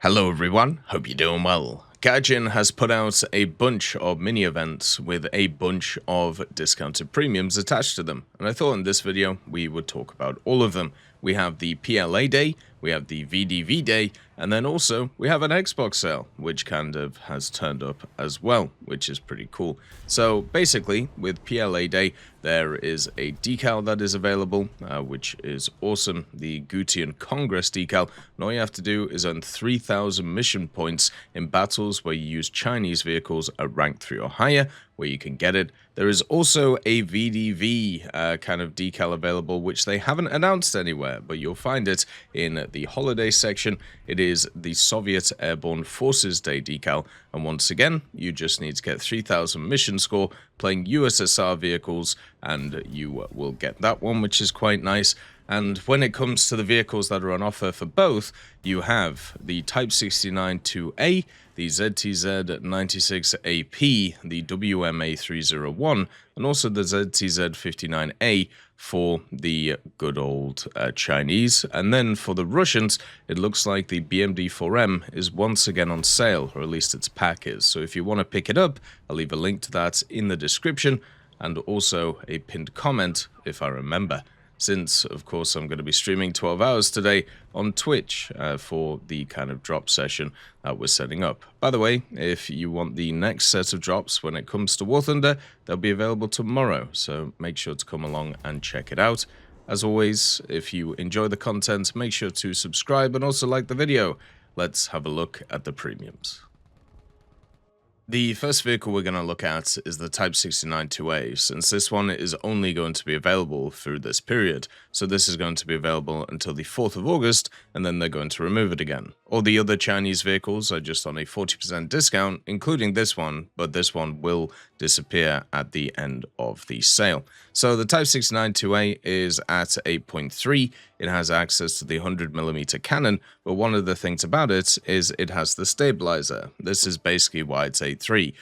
Hello everyone, hope you're doing well. Gaijin has put out a bunch of mini events with a bunch of discounted premiums attached to them, and I thought in this video we would talk about all of them. We have the PLA Day, we have the VDV Day, and then also we have an Xbox sale, which kind of has turned up as well, which is pretty cool. So basically, with PLA Day, there is a decal that is available, which is awesome, the Gutian Congress decal, and all you have to do is earn 3,000 mission points in battles where you use Chinese vehicles at rank 3 or higher, where you can get it. There is also a VDV kind of decal available, which they haven't announced anywhere, but you'll find it in the holiday section. It is the Soviet Airborne Forces Day decal, and once again, you just need to get 3,000 mission score playing USSR vehicles, and you will get that one, which is quite nice. And when it comes to the vehicles that are on offer for both, you have the Type 69-2A, the ZTZ-96AP, the WMA-301, and also the ZTZ-59A for the good old Chinese. And then for the Russians, it looks like the BMD-4M is once again on sale, or at least its pack is. So if you want to pick it up, I'll leave a link to that in the description, and also a pinned comment if I remember, since, of course, I'm going to be streaming 12 hours today on Twitch for the kind of drop session that we're setting up. By the way, if you want the next set of drops when it comes to War Thunder, they'll be available tomorrow, so make sure to come along and check it out. As always, if you enjoy the content, make sure to subscribe and also like the video. Let's have a look at the premiums. The first vehicle we're going to look at is the Type 69-2A, since this one is only going to be available through this period. So this is going to be available until the 4th of August, and then they're going to remove it again. All the other Chinese vehicles are just on a 40% discount, including this one, but this one will disappear at the end of the sale. So the Type 69-2A is at 8.3. It has access to the 100mm cannon, but one of the things about it is it has the stabilizer. This is basically why it's 8.3.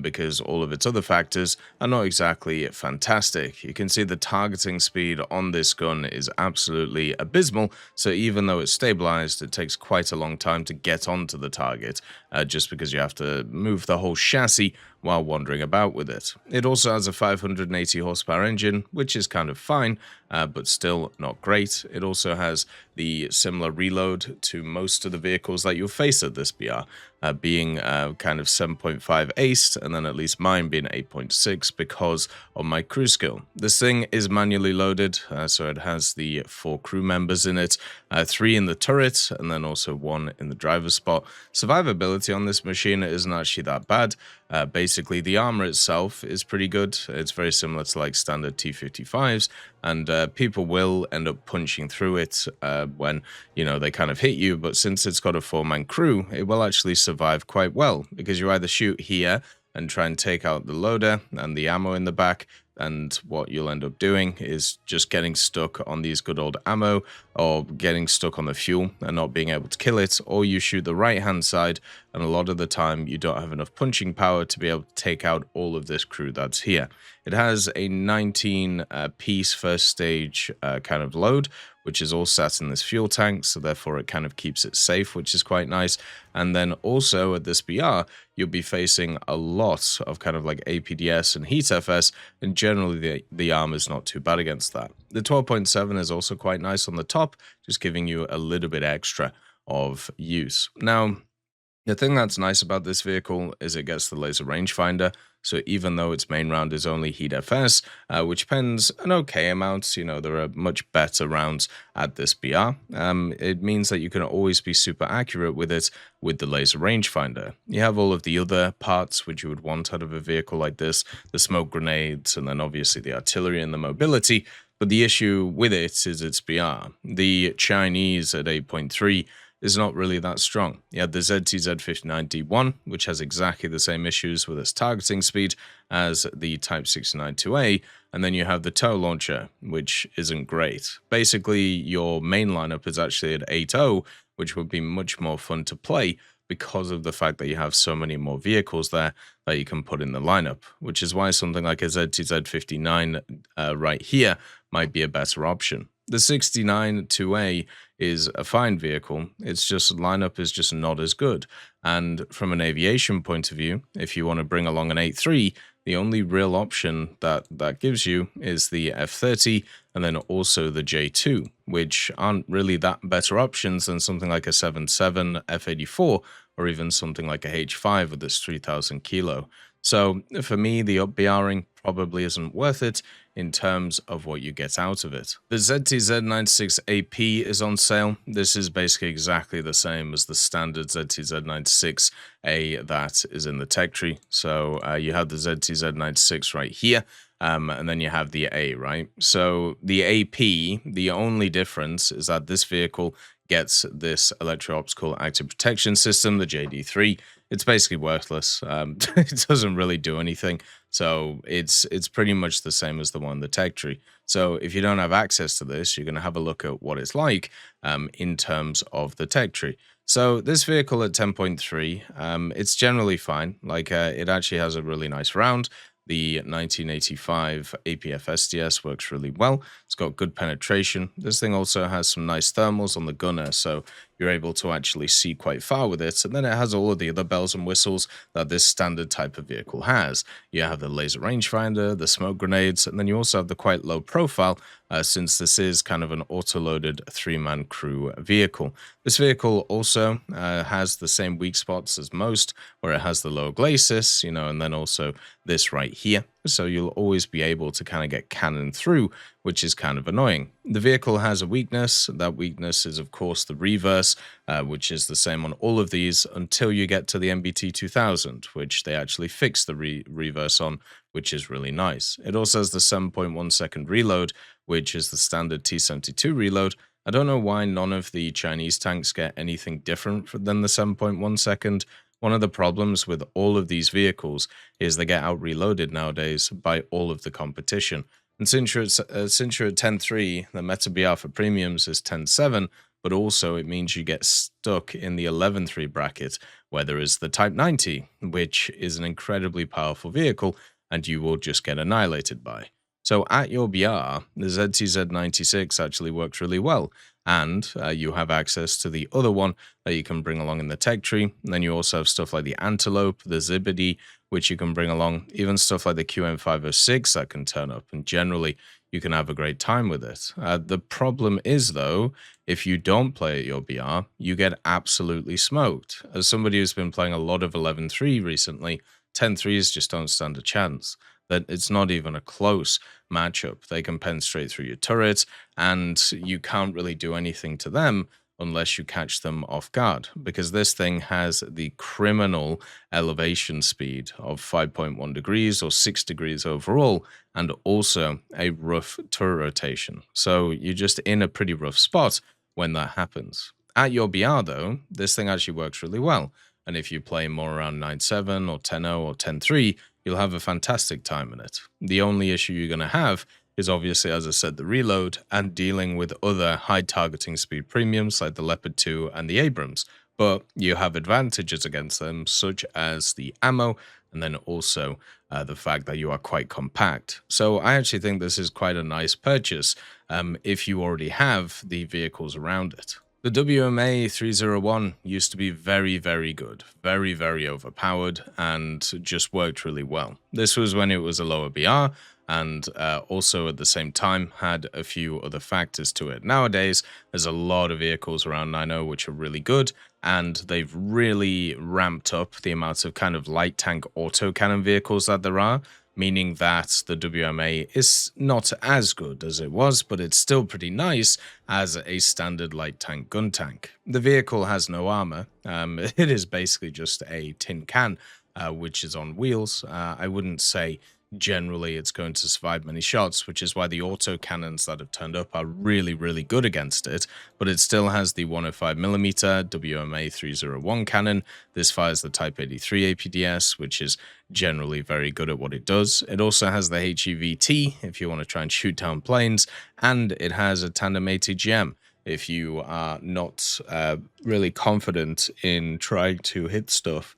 Because all of its other factors are not exactly fantastic. You can see the targeting speed on this gun is absolutely abysmal, so even though it's stabilized, it takes quite a long time to get onto the target, just because you have to move the whole chassis while wandering about with it. It also has a 580 horsepower engine, which is kind of fine, but still not great. It also has the similar reload to most of the vehicles that you'll face at this BR, being kind of 7.5 aced, and then at least mine being 8.6 because of my crew skill. This thing is manually loaded, so it has the 4 crew members in it, 3 in the turret, and then also 1 in the driver's spot. Survivability on this machine isn't actually that bad. Basically, the armor itself is pretty good. It's very similar to like standard T-55s, and people will end up punching through it when, you know, they kind of hit you, but since it's got a 4-man crew, it will actually survive quite well, because you either shoot here and try and take out the loader and the ammo in the back, and what you'll end up doing is just getting stuck on these good old ammo, or getting stuck on the fuel and not being able to kill it, or you shoot the right hand side, and a lot of the time you don't have enough punching power to be able to take out all of this crew that's here. It has a 19 piece first stage kind of load, which is all sat in this fuel tank, so therefore it kind of keeps it safe, which is quite nice. And then also at this BR, you'll be facing a lot of kind of like APDS and Heat FS, and generally the armor is not too bad against that. The 12.7 is also quite nice on the top, just giving you a little bit extra of use. Now, the thing that's nice about this vehicle is it gets the laser rangefinder, so even though its main round is only Heat FS, which pens an okay amount, you know, there are much better rounds at this BR, it means that you can always be super accurate with it with the laser rangefinder. You have all of the other parts which you would want out of a vehicle like this, the smoke grenades, and then obviously the artillery and the mobility, but the issue with it is its BR. The Chinese at 8.3 is not really that strong. You have the ZTZ-59D1, which has exactly the same issues with its targeting speed as the Type 69-2A, and then you have the tow launcher, which isn't great. Basically, your main lineup is actually at 8.0, which would be much more fun to play because of the fact that you have so many more vehicles there that you can put in the lineup, which is why something like a ZTZ-59 right here might be a better option. The 69-2A is a fine vehicle. It's just lineup is just not as good. And from an aviation point of view, if you want to bring along an 83, the only real option that gives you is the F30 and then also the J2, which aren't really that better options than something like a 77 F84 or even something like a H5 with this 3000 kilo. So for me, the up BRing probably isn't worth it in terms of what you get out of it. The ZTZ96AP is on sale. This is basically exactly the same as the standard ZTZ96A that is in the tech tree. So you have the ZTZ96 right here. And then you have the A, right? So the AP, the only difference is that this vehicle gets this electro-optical active protection system, the JD3. It's basically worthless. It doesn't really do anything. So it's pretty much the same as the one in the tech tree. So if you don't have access to this, you're going to have a look at what it's like in terms of the tech tree. So this vehicle at 10.3, it's generally fine. Like it actually has a really nice round. The 1985 APF SDS works really well. It's got good penetration. This thing also has some nice thermals on the gunner, so you're able to actually see quite far with it. And then it has all of the other bells and whistles that this standard type of vehicle has. You have the laser rangefinder, the smoke grenades, and then you also have the quite low profile, since this is kind of an auto-loaded three-man crew vehicle. This vehicle also has the same weak spots as most, where it has the low glacis, and then also this right here. So you'll always be able to kind of get cannon through, which is kind of annoying. The vehicle has a weakness. That weakness is, of course, the reverse, which is the same on all of these until you get to the MBT 2000, which they actually fixed the reverse on, which is really nice. It also has the 7.1 second reload, which is the standard T72 reload. I don't know why none of the Chinese tanks get anything different than the 7.1 second. One of the problems with all of these vehicles is they get out reloaded nowadays by all of the competition. And since you're at 10.3, the Meta BR for premiums is 10.7, but also it means you get stuck in the 11.3 bracket, where there is the Type 90, which is an incredibly powerful vehicle, and you will just get annihilated by. So at your BR, the ZTZ96 actually works really well, and you have access to the other one that you can bring along in the tech tree. And then you also have stuff like the Antelope, the Zibidi, which you can bring along, even stuff like the QM506 that can turn up, and generally you can have a great time with it. The problem is, though, if you don't play at your BR, you get absolutely smoked. As somebody who's been playing a lot of 11.3 recently, 10.3s just don't stand a chance. That it's not even a close matchup. They can pen straight through your turret, and you can't really do anything to them unless you catch them off guard, because this thing has the criminal elevation speed of 5.1 degrees or 6 degrees overall, and also a rough turret rotation. So you're just in a pretty rough spot when that happens. At your BR, though, this thing actually works really well. And if you play more around 9.7 or 10.0 or 10.3, you'll have a fantastic time in it. The only issue you're going to have is obviously, as I said, the reload and dealing with other high targeting speed premiums like the Leopard 2 and the Abrams. But you have advantages against them, such as the ammo, and then also the fact that you are quite compact. So I actually think this is quite a nice purchase if you already have the vehicles around it. The WMA 301 used to be very, very good, very, very overpowered, and just worked really well. This was when it was a lower BR, and also at the same time had a few other factors to it. Nowadays, there's a lot of vehicles around 9.0 which are really good, and they've really ramped up the amount of kind of light tank autocannon vehicles that there are, meaning that the WMA is not as good as it was, but it's still pretty nice as a standard light tank gun tank. The vehicle has no armor. It is basically just a tin can, which is on wheels. I wouldn't say generally it's going to survive many shots, which is why the auto cannons that have turned up are really, really good against it, but it still has the 105mm WMA 301 cannon. This fires the Type 83 APDS, which is generally very good at what it does. It also has the HEVT if you want to try and shoot down planes, and it has a tandem ATGM if you are not really confident in trying to hit stuff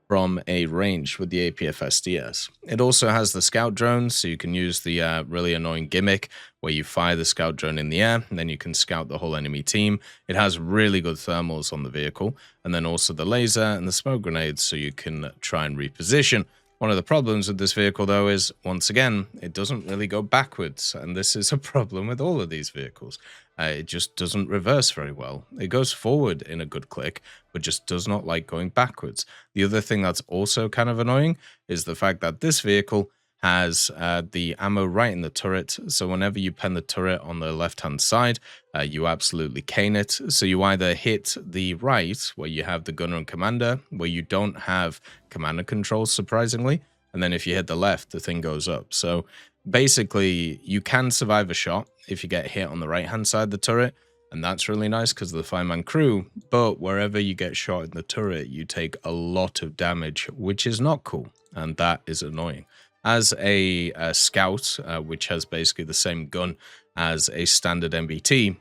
from a range with the APFSDS. It also has the scout drone, so you can use the really annoying gimmick where you fire the scout drone in the air, and then you can scout the whole enemy team. It has really good thermals on the vehicle, and then also the laser and the smoke grenades, so you can try and reposition. One of the problems with this vehicle, though, is, once again, it doesn't really go backwards, and this is a problem with all of these vehicles. It just doesn't reverse very well. It goes forward in a good click, but just does not like going backwards. The other thing that's also kind of annoying is the fact that this vehicle has the ammo right in the turret, so whenever you pen the turret on the left-hand side, you absolutely cane it. So you either hit the right, where you have the gunner and commander, where you don't have commander controls, surprisingly, and then if you hit the left, the thing goes up. So basically, you can survive a shot if you get hit on the right-hand side of the turret, and that's really nice because of the 5-man crew, but wherever you get shot in the turret, you take a lot of damage, which is not cool, and that is annoying. As a scout, which has basically the same gun as a standard MBT,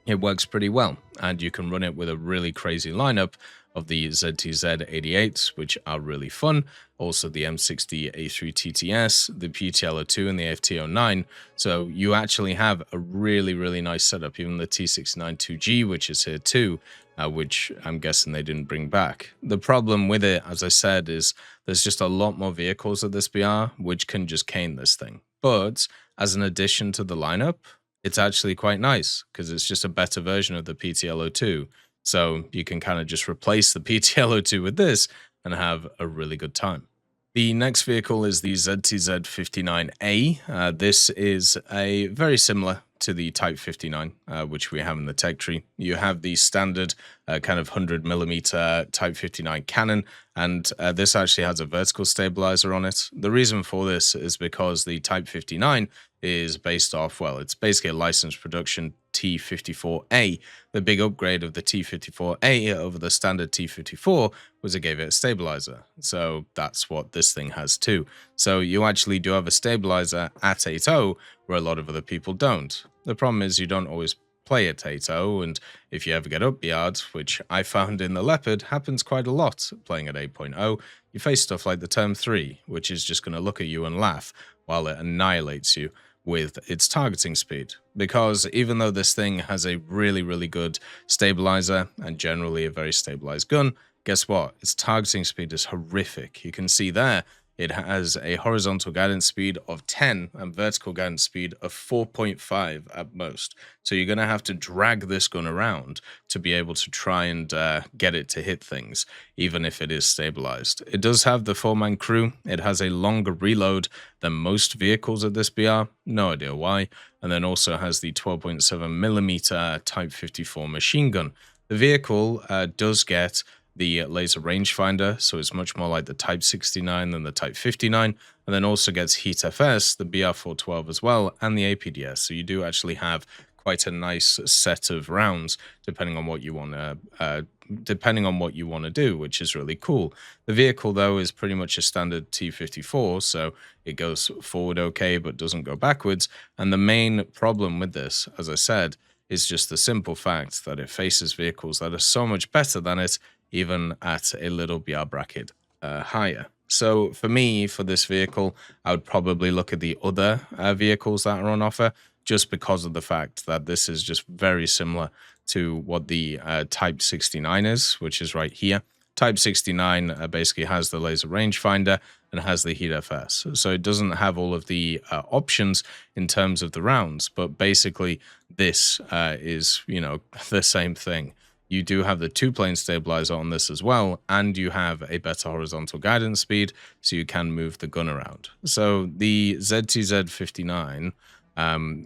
it works pretty well, and you can run it with a really crazy lineup of the ZTZ-88s, which are really fun, also the M60A3 TTS, the PTL02, and the FT09, so you actually have a really, really nice setup, even the T69-2G, which is here too, which I'm guessing they didn't bring back. The problem with it, as I said, is there's just a lot more vehicles at this BR, which can just cane this thing. But as an addition to the lineup, it's actually quite nice, because it's just a better version of the PTL02. So you can kind of just replace the PTL02 with this and have a really good time. The next vehicle is the ZTZ-59A. This is a very similar to the Type 59, which we have in the tech tree. You have the standard kind of 100mm Type 59 cannon, and this actually has a vertical stabilizer on it. The reason for this is because the Type 59 is based off, well, it's basically a licensed production T54A. The big upgrade of the T54A over the standard T54 was it gave it a stabilizer. So that's what this thing has too. So you actually do have a stabilizer at 8.0 where a lot of other people don't. The problem is you don't always play at 8.0, and if you ever get up BR'd, which I found in the Leopard happens quite a lot playing at 8.0, you face stuff like the Term 3, which is just going to look at you and laugh while it annihilates you with its targeting speed. Because even though this thing has a really, really good stabilizer and generally a very stabilized gun, guess what? Its targeting speed is horrific. You can see there, it has a horizontal guidance speed of 10 and vertical guidance speed of 4.5 at most. So you're going to have to drag this gun around to be able to try and get it to hit things, even if it is stabilized. It does have the 4-man crew. It has a longer reload than most vehicles at this BR. No idea why. And then also has the 12.7mm Type 54 machine gun. The vehicle does get the laser rangefinder, so it's much more like the Type 69 than the Type 59, and then also gets Heat FS, the BR412 as well, and the APDS, so you do actually have quite a nice set of rounds depending on what you want to do, which is really cool. The vehicle, though, is pretty much a standard T54, so it goes forward okay but doesn't go backwards, and the main problem with this, as I said, is just the simple fact that it faces vehicles that are so much better than it, even at a little BR bracket higher. So for me, for this vehicle, I would probably look at the other vehicles that are on offer, just because of the fact that this is just very similar to what the Type 69 is, which is right here. Type 69 basically has the laser rangefinder and has the Heat FS. So it doesn't have all of the options in terms of the rounds, but basically this is, you know, the same thing. You do have the 2-plane stabilizer on this as well, and you have a better horizontal guidance speed, so you can move the gun around. So the ZTZ-59,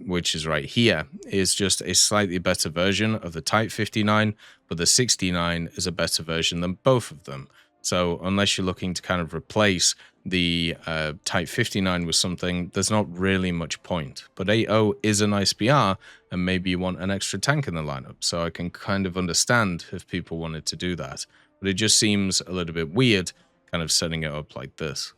which is right here, is just a slightly better version of the Type 59, but the 69 is a better version than both of them. So unless you're looking to kind of replace the Type 59 with something, there's not really much point. But 8.0 is a nice BR, and maybe you want an extra tank in the lineup. So I can kind of understand if people wanted to do that. But it just seems a little bit weird kind of setting it up like this.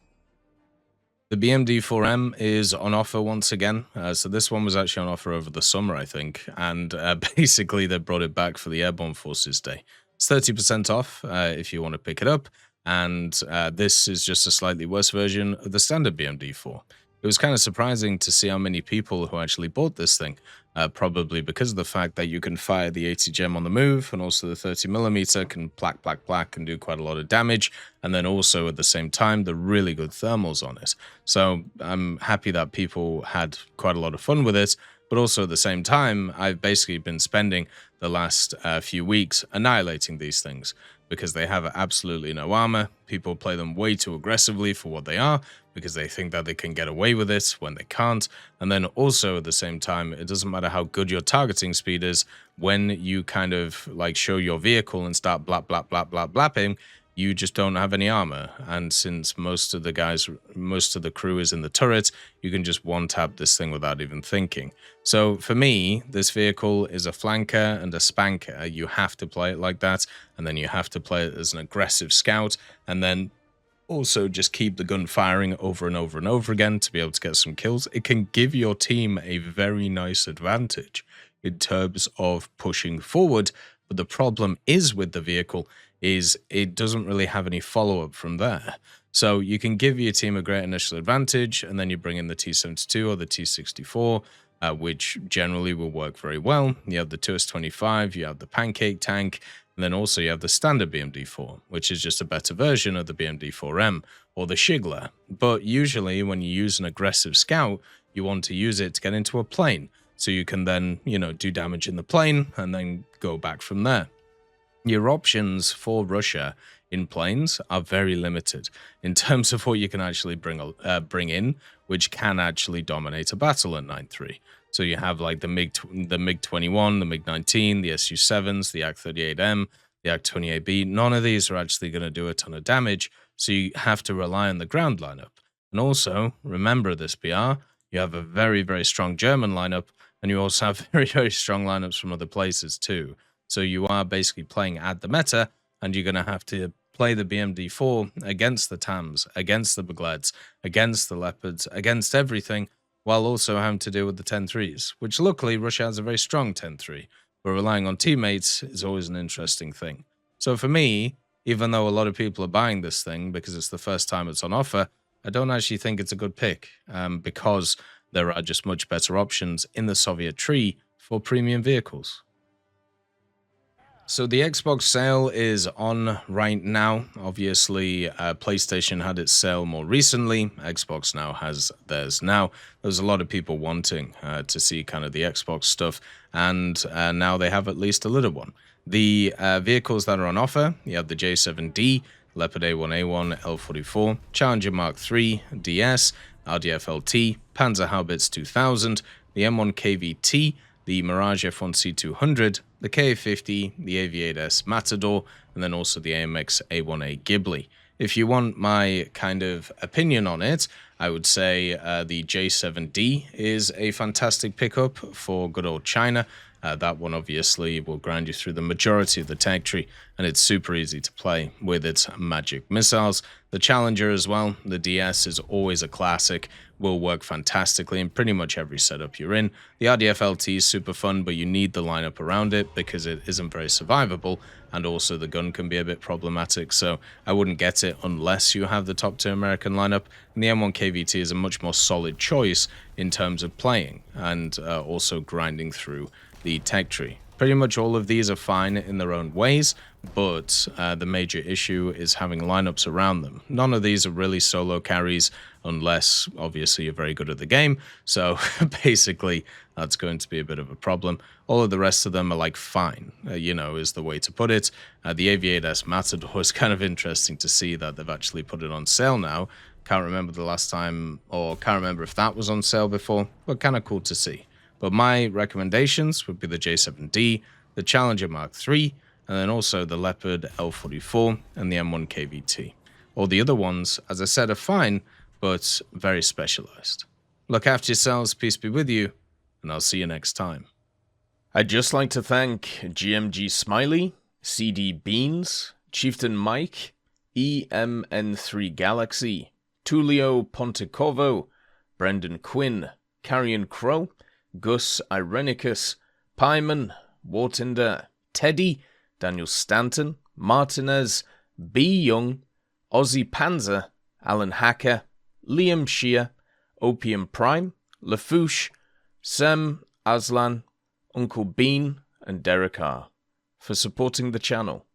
The BMD4M is on offer once again. So this one was actually on offer over the summer, I think. And basically they brought it back for the Airborne Forces Day. It's 30% off if you want to pick it up. and this is just a slightly worse version of the standard BMD4. It was kind of surprising to see how many people who actually bought this thing, probably because of the fact that you can fire the 80 gem on the move, and also the 30mm can plack, and do quite a lot of damage, and then also at the same time, the really good thermals on it. So I'm happy that people had quite a lot of fun with it, but also at the same time, I've basically been spending the last few weeks annihilating these things, because they have absolutely no armor. People play them way too aggressively for what they are, because they think that they can get away with it when they can't. And then also at the same time, it doesn't matter how good your targeting speed is, when you kind of like show your vehicle and start blapping, you just don't have any armor. And since most of the crew is in the turret, you can just one-tap this thing without even thinking. So for me, this vehicle is a flanker and a spanker. You have to play it like that, and then you have to play it as an aggressive scout, and then also just keep the gun firing over and over and over again to be able to get some kills. It can give your team a very nice advantage in terms of pushing forward, but the problem is with the vehicle is it doesn't really have any follow-up from there. So you can give your team a great initial advantage, and then you bring in the T-72 or the T-64, which generally will work very well. You have the TUS-25, you have the Pancake Tank, and then also you have the standard BMD-4, which is just a better version of the BMD-4M or the Shigler. But usually when you use an aggressive scout, you want to use it to get into a plane, so you can then, do damage in the plane and then go back from there. Your options for Russia in planes are very limited in terms of what you can actually bring in, which can actually dominate a battle at 9.3. So you have like the MiG-21, the MiG-19, the Su-7s, the Yak-38M, the Yak-28B. None of these are actually going to do a ton of damage, so you have to rely on the ground lineup. And also, remember this, BR, you have a very, very strong German lineup, and you also have very, very strong lineups from other places too. So you are basically playing at the meta, and you're going to have to play the BMD4 against the TAMs, against the Begleds, against the Leopards, against everything, while also having to deal with the 10-3s, which luckily Russia has a very strong 10-3, but relying on teammates is always an interesting thing. So for me, even though a lot of people are buying this thing because it's the first time it's on offer, I don't actually think it's a good pick, because there are just much better options in the Soviet tree for premium vehicles. So the Xbox sale is on right now. Obviously, PlayStation had its sale more recently. Xbox now has theirs now. There's a lot of people wanting to see kind of the Xbox stuff, and now they have at least a little one. The vehicles that are on offer, you have the J7D, Leopard A1A1 L44, Challenger Mark III, DS, RDF LT, Panzer Haubitz 2000, the M1 KVT, the Mirage F1 C200, the KA50, the AV8S Matador, and then also the AMX A1A Ghibli. If you want my kind of opinion on it, I would say the J7D is a fantastic pickup for good old China. That one obviously will grind you through the majority of the tech tree, and it's super easy to play with its magic missiles. The Challenger as well, the DS is always a classic, will work fantastically in pretty much every setup you're in. The RDF LT is super fun, but you need the lineup around it because it isn't very survivable, and also the gun can be a bit problematic, so I wouldn't get it unless you have the top tier American lineup. And the M1 KVT is a much more solid choice in terms of playing and also grinding through the tech tree. Pretty much all of these are fine in their own ways, but the major issue is having lineups around them. None of these are really solo carries unless, obviously, you're very good at the game. So basically, that's going to be a bit of a problem. All of the rest of them are like fine, is the way to put it. The AV8S Matador is kind of interesting to see that they've actually put it on sale now. Can't remember the last time, or can't remember if that was on sale before, but kind of cool to see. But my recommendations would be the J7D, the Challenger Mark III, and then also the Leopard L44 and the M1 KVT. All the other ones, as I said, are fine, but very specialized. Look after yourselves, peace be with you, and I'll see you next time. I'd just like to thank GMG Smiley, CD Beans, Chieftain Mike, EMN3 Galaxy, Tulio Pontecorvo, Brendan Quinn, Carrion Crow, Gus Irenicus, Pyman, Wartinder, Teddy, Daniel Stanton, Martinez, B. Young, Aussie Panzer, Alan Hacker, Liam Shea, Opium Prime, Lafouche, Sem Aslan, Uncle Bean, and Derek R. for supporting the channel.